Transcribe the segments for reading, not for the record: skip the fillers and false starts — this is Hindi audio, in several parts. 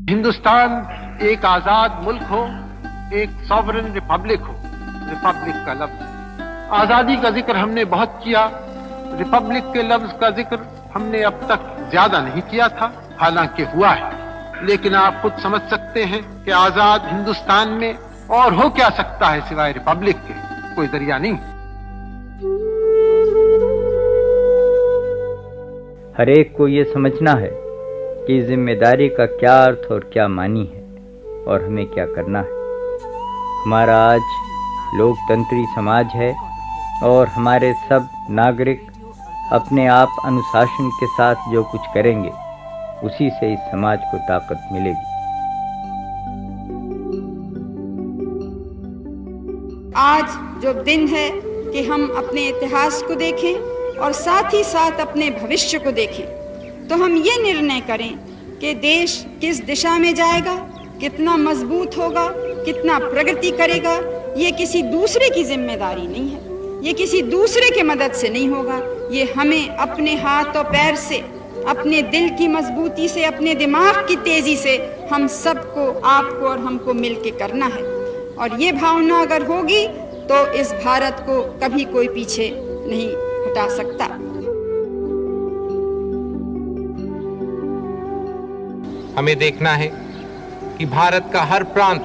हिंदुस्तान एक आजाद मुल्क हो, एक सॉवरेन रिपब्लिक हो। रिपब्लिक का लफ्ज, आजादी का जिक्र हमने बहुत किया, रिपब्लिक के लफ्ज का जिक्र हमने अब तक ज्यादा नहीं किया था, हालांकि हुआ है। लेकिन आप खुद समझ सकते हैं कि आजाद हिंदुस्तान में और हो क्या सकता है सिवाय रिपब्लिक के, कोई जरिया नहीं। हर एक को ये समझना है कि जिम्मेदारी का क्या अर्थ और क्या मानी है और हमें क्या करना है। हमारा आज लोकतंत्री समाज है और हमारे सब नागरिक अपने आप अनुशासन के साथ जो कुछ करेंगे उसी से इस समाज को ताकत मिलेगी। आज जो दिन है कि हम अपने इतिहास को देखें और साथ ही साथ अपने भविष्य को देखें, तो हम ये निर्णय करें कि देश किस दिशा में जाएगा, कितना मजबूत होगा, कितना प्रगति करेगा। ये किसी दूसरे की जिम्मेदारी नहीं है, ये किसी दूसरे के मदद से नहीं होगा। ये हमें अपने हाथ और पैर से, अपने दिल की मजबूती से, अपने दिमाग की तेजी से हम सबको, आपको और हमको मिलके करना है। और ये भावना अगर होगी तो इस भारत को कभी कोई पीछे नहीं हटा सकता। हमें देखना है कि भारत का हर प्रांत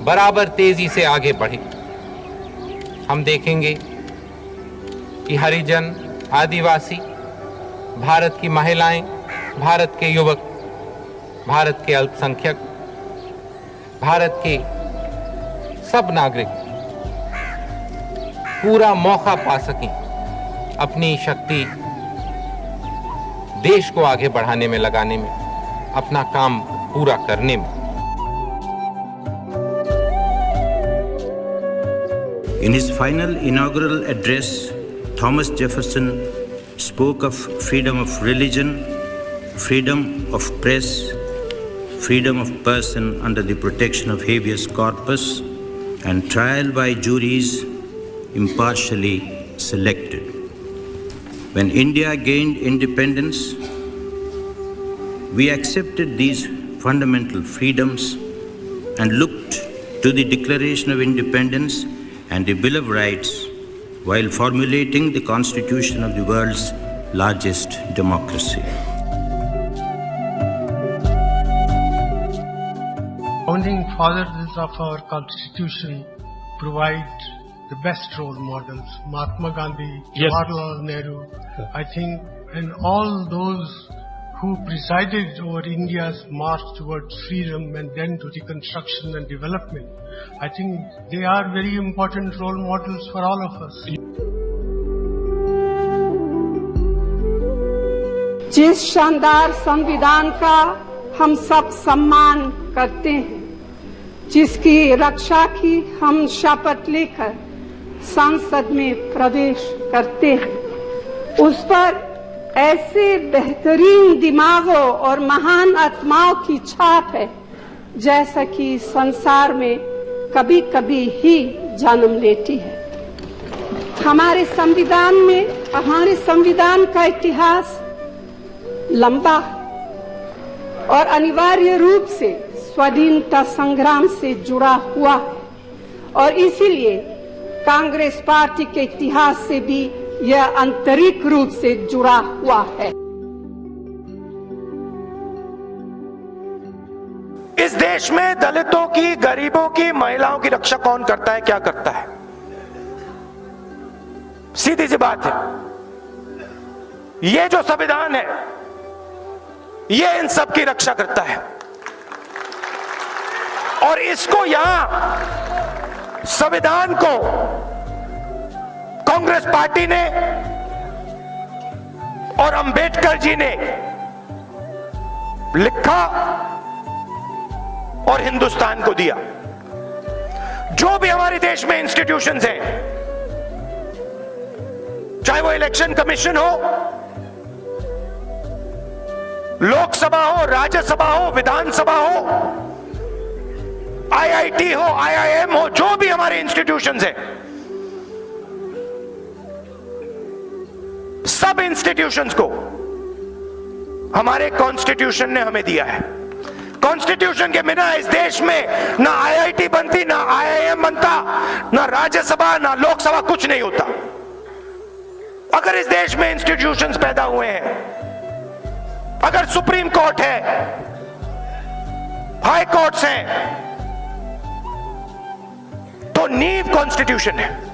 बराबर तेजी से आगे बढ़े। हम देखेंगे कि हरिजन, आदिवासी, भारत की महिलाएं, भारत के युवक, भारत के अल्पसंख्यक, भारत के सब नागरिक पूरा मौका पा सकें अपनी शक्ति देश को आगे बढ़ाने में लगाने में, अपना काम पूरा करने में। In his final inaugural address, Thomas Jefferson spoke of freedom of religion, freedom of press, freedom of person under the protection of habeas corpus, and trial by juries impartially selected. When India gained independence, we accepted these fundamental freedoms and looked to the Declaration of Independence and the Bill of Rights while formulating the constitution of the world's largest democracy. Founding fathers of our constitution provide the best role models. Mahatma Gandhi, Jawaharlal Nehru, I think, and all those who presided over India's march towards freedom and then to reconstruction and development. I think they are very important role models for all of us. जिस शानदार संविधान का हम सब सम्मान करते हैं, जिसकी रक्षा की हम शपथ लेकर संसद में प्रवेश करते हैं, उस पर ऐसे बेहतरीन दिमागों और महान आत्माओं की छाप है जैसा कि संसार में कभी कभी ही जन्म लेती है। हमारे संविधान का इतिहास लंबा और अनिवार्य रूप से स्वाधीनता संग्राम से जुड़ा हुआ है और इसीलिए कांग्रेस पार्टी के इतिहास से भी यह आंतरिक रूप से जुड़ा हुआ है। इस देश में दलितों की, गरीबों की, महिलाओं की रक्षा कौन करता है, क्या करता है? सीधी सी बात है, ये जो संविधान है ये इन सब की रक्षा करता है। और इसको यहां संविधान को कांग्रेस पार्टी ने और अंबेडकर जी ने लिखा और हिंदुस्तान को दिया। जो भी हमारे देश में इंस्टीट्यूशंस हैं, चाहे वो इलेक्शन कमीशन हो, लोकसभा हो, राज्यसभा हो, विधानसभा हो, आईआईटी हो, आईआईएम हो, जो भी हमारे इंस्टीट्यूशंस हैं, सब इंस्टीट्यूशंस को हमारे कॉन्स्टिट्यूशन ने हमें दिया है कॉन्स्टिट्यूशन के बिना इस देश में ना आईआईटी बनती, ना आईआईएम बनता, ना राज्यसभा, ना लोकसभा, कुछ नहीं होता। अगर इस देश में इंस्टीट्यूशंस पैदा हुए हैं, अगर सुप्रीम कोर्ट है, हाई कोर्ट्स हैं, तो नींव कॉन्स्टिट्यूशन है।